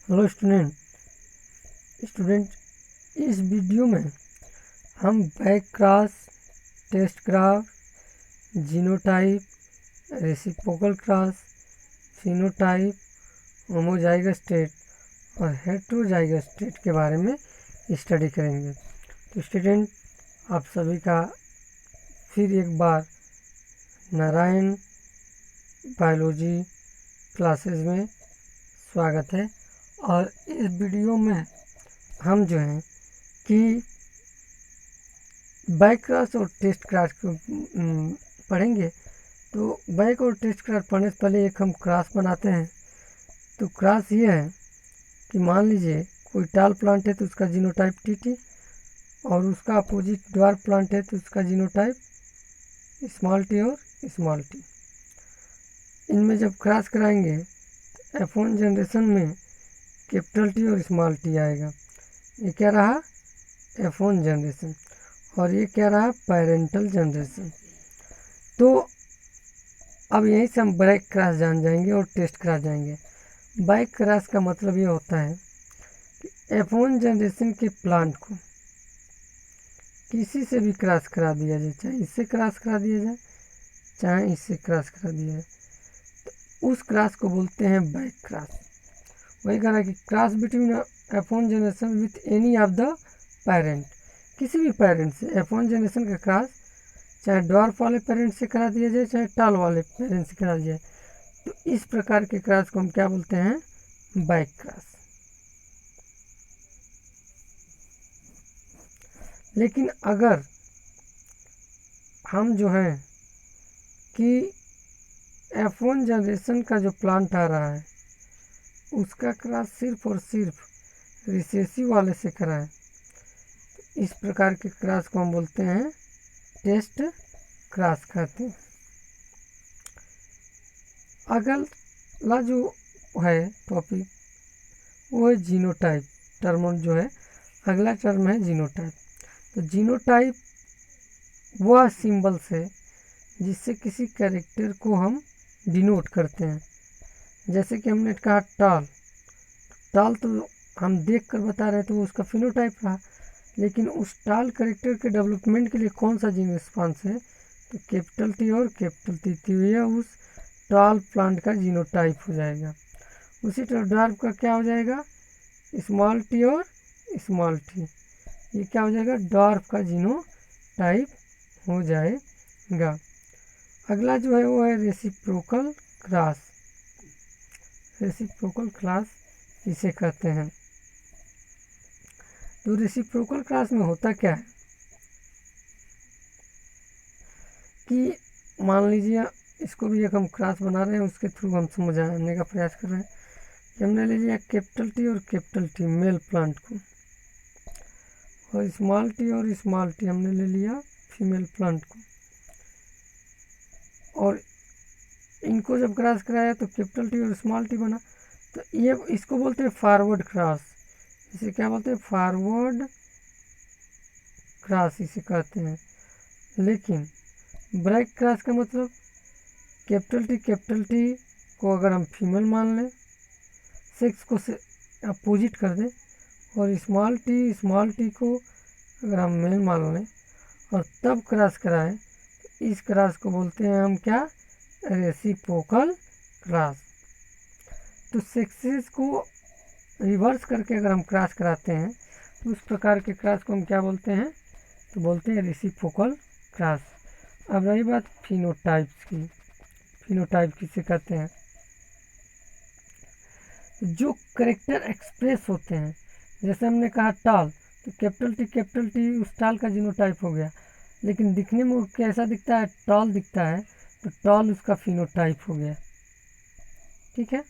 Hello student, इस video में हम back cross, test graph, genotype, reciprocal cross, phenotype, homozygous state और heterozygous state के बारे में स्टडी करेंगे। तो स्टूडेंट, आप सभी का फिर एक बार नारायण बायोलॉजी क्लासेस में स्वागत है। और इस वीडियो में हम जो हैं कि बैक क्रॉस और टेस्ट क्रॉस को पढ़ेंगे। तो बैक और टेस्ट क्रॉस पढ़ने से पहले एक हम क्रॉस बनाते हैं। तो क्रॉस ये है कि मान लीजिए कोई टाल प्लांट है तो उसका जीनोटाइप टीटी, और उसका अपोजिट ड्वार्फ प्लांट है तो उसका जीनोटाइप स्मॉल टी और स्मॉल टी। इनमें जब क्रॉस कराएंगे तो F1 जनरेशन में कैपिटल टी और स्मॉल टी आएगा। ये क्या रहा? F1 generation. और ये क्या रहा? Parental generation. तो अब यहीं से हम बैक क्रॉस जान जाएंगे और टेस्ट क्रॉस जाएंगे। बैक क्रॉस का मतलब ये होता है कि F1 जनरेशन के प्लांट को किसी से भी क्रॉस करा दिया जाए, चाहे इससे क्रॉस करा दिया जाए चाहे इससे क्रॉस करा दिया जाए, तो उस क्रॉस को बोलते हैं बैक क्रॉस। वही कह रहा है कि cross between F1 generation with any of the parent, किसी भी पेरेंट से F1 जनरेशन का क्रॉस चाहे ड्वार्फ वाले पेरेंट से करा दिया जाए चाहे टाल वाले पेरेंट से करा दिया जाए, तो इस प्रकार के क्रॉस को हम क्या बोलते हैं? Back cross. लेकिन अगर हम जो है कि F1 जनरेशन का जो प्लांट आ रहा है उसका क्रॉस सिर्फ और सिर्फ रिसेसिव वाले से कराएं, तो इस प्रकार के क्रॉस को हम बोलते हैं टेस्ट क्रॉस कहते हैं। अगला जो है टॉपिक वो है जीनोटाइप। टर्म जो है अगला टर्म है जीनोटाइप। तो जीनोटाइप वह सिंबल्स है जिससे किसी कैरेक्टर को हम डिनोट करते हैं। जैसे कि हमने कहा टाल, टाल तो हम देख कर बता रहे थे वो उसका फिनोटाइप रहा, लेकिन उस टाल कैरेक्टर के डेवलपमेंट के लिए कौन सा जीन रिस्पॉन्स है? तो कैपिटल टी और कैपिटल टी, तो यह उस टाल प्लांट का जीनोटाइप हो जाएगा। उसी तरह ड्वार्फ का क्या हो जाएगा? स्मॉल टी और स्मॉल टी, ये क्या हो जाएगा? ड्वार्फ का जीनोटाइप हो जाएगा। अगला जो है वो है रेसिप्रोकल क्रॉस। रेसिप्रोकल क्रॉस इसे कहते हैं। तो रेसिप्रोकल क्रॉस में होता क्या है कि मान लीजिए इसको भी एक हम क्रॉस बना रहे हैं, उसके थ्रू हम समझाने का प्रयास कर रहे हैं कि हमने ले लिया कैपिटल टी और कैपिटल टी मेल प्लांट को, और स्मॉल टी और स्मॉल टी हमने ले लिया फीमेल प्लांट को, और इनको जब क्रॉस कराया तो कैपिटल टी और स्मॉल टी बना। तो ये इसको बोलते हैं फॉरवर्ड क्रॉस। इसे क्या बोलते हैं? फॉरवर्ड क्रॉस इसे कहते हैं। लेकिन बैक क्रॉस का मतलब कैपिटल टी को अगर हम फीमेल मान लें, सेक्स को से अपोजिट कर दें, और स्मॉल टी को अगर हम मेल मान लें और तब क्रॉस कराएं, तो इस क्रॉस को बोलते हैं हम क्या? Reciprocal cross. तो सेक्सेस को रिवर्स करके अगर हम क्रॉस कराते हैं तो उस प्रकार के क्रॉस को हम क्या बोलते हैं? तो बोलते हैं रेसिप्रोकल क्रॉस। अब रही बात फिनोटाइप्स की। फिनोटाइप किसे कहते हैं? जो कैरेक्टर एक्सप्रेस होते हैं, जैसे हमने कहा टाल, तो कैपिटल टी उस टाल का जीनोटाइप हो गया, लेकिन दिखने में वो कैसा दिखता है? टॉल दिखता है, तो टॉल उसका फिनोटाइप हो गया। ठीक है,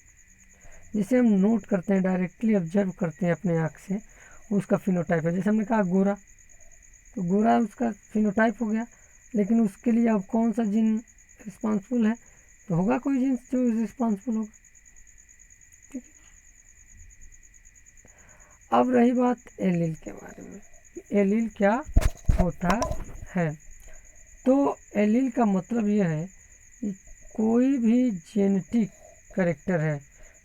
जिसे हम नोट करते हैं, डायरेक्टली ऑब्जर्व करते हैं अपने आँख से, उसका फिनोटाइप है। जैसे हमने कहा गोरा, तो गोरा उसका फिनोटाइप हो गया, लेकिन उसके लिए अब कौन सा जीन रिस्पॉन्सिबल है? तो होगा कोई जीन जो रिस्पॉन्सिबल होगा। ठीक है, अब रही बात एलील के बारे में। एलील क्या होता है? तो एलील का मतलब यह है कि कोई भी जेनेटिक कैरेक्टर है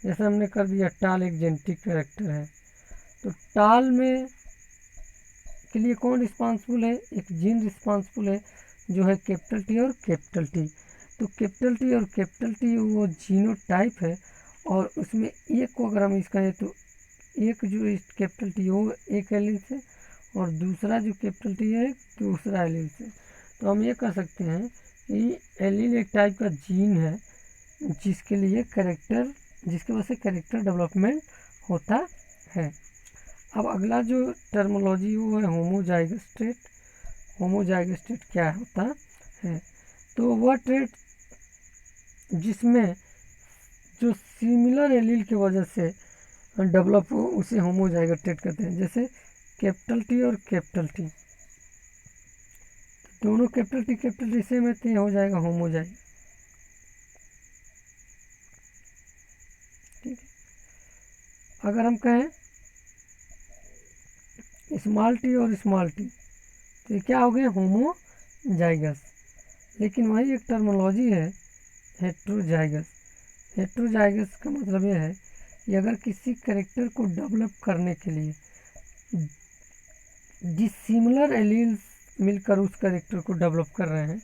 जैसे हमने कर दिया टाल एक जेनेटिक कैरेक्टर है, तो टाल में के लिए कौन रिस्पॉन्सिबल है, एक जीन रिस्पॉन्सिबल है जो है कैपिटल टी और कैपिटल टी। तो कैपिटल टी और कैपिटल टी वो जीनोटाइप है, और उसमें एक को अगर हम इसका है तो एक जो कैपिटल टी वो एक एलील से और दूसरा जो कैपिटल टी है दूसरा एलील से। तो हम ये कह सकते हैं कि एलील एक टाइप का जीन है जिसके लिए कैरेक्टर, जिसकी वजह से कैरेक्टर डेवलपमेंट होता है। अब अगला जो टर्मोलॉजी वो है होमोजाइगस ट्रेट। होमोजाइगस ट्रेट क्या होता है, तो वह ट्रेट जिसमें जो सिमिलर एलील की वजह से डेवलप हो उसे होमोजाइगस ट्रेट कहते हैं। जैसे कैपिटल टी और कैपिटल टी, दोनों कैपिटल टी सेम है तो ये हो जाएगा होमोजाइगस। ठीक है, अगर हम कहें स्मॉल टी और स्मॉल टी तो ये क्या हो गए होमोजाइगस। लेकिन वही एक टर्मोलॉजी है हेट्रोजाइगस। हेट्रोजाइगस का मतलब ये है कि अगर किसी कैरेक्टर को डेवलप करने के लिए डिसिमिलर एलील्स मिलकर उस कैरेक्टर को डेवलप कर रहे हैं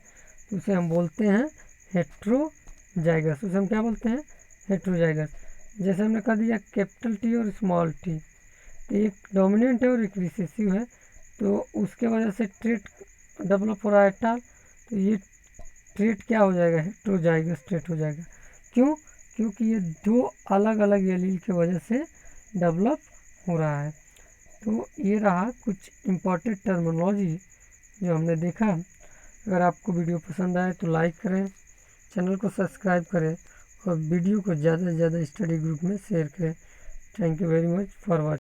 तो उसे हम बोलते हैं हेट्रोजाइगस। उसे हम क्या बोलते हैं, हेट्रोजाइगस। जैसे हमने कह दिया कैपिटल टी और स्मॉल टी, तो एक डोमिनेंट है और एक रिसेसिव है, तो उसके वजह से ट्रेट डेवलप हो रहा है टाल, तो ये ट्रेट क्या हो जाएगा, हेट्रोजाइगस ट्रेट हो जाएगा। क्यों, क्योंकि ये दो अलग अलग एलील की वजह से डेवलप हो रहा है। तो ये रहा कुछ इम्पॉर्टेंट टर्मिनोलॉजी जो हमने देखा। अगर आपको वीडियो पसंद आए तो लाइक करें, चैनल को सब्सक्राइब करें और वीडियो को ज़्यादा से ज़्यादा स्टडी ग्रुप में शेयर करें। Thank you very much for watching.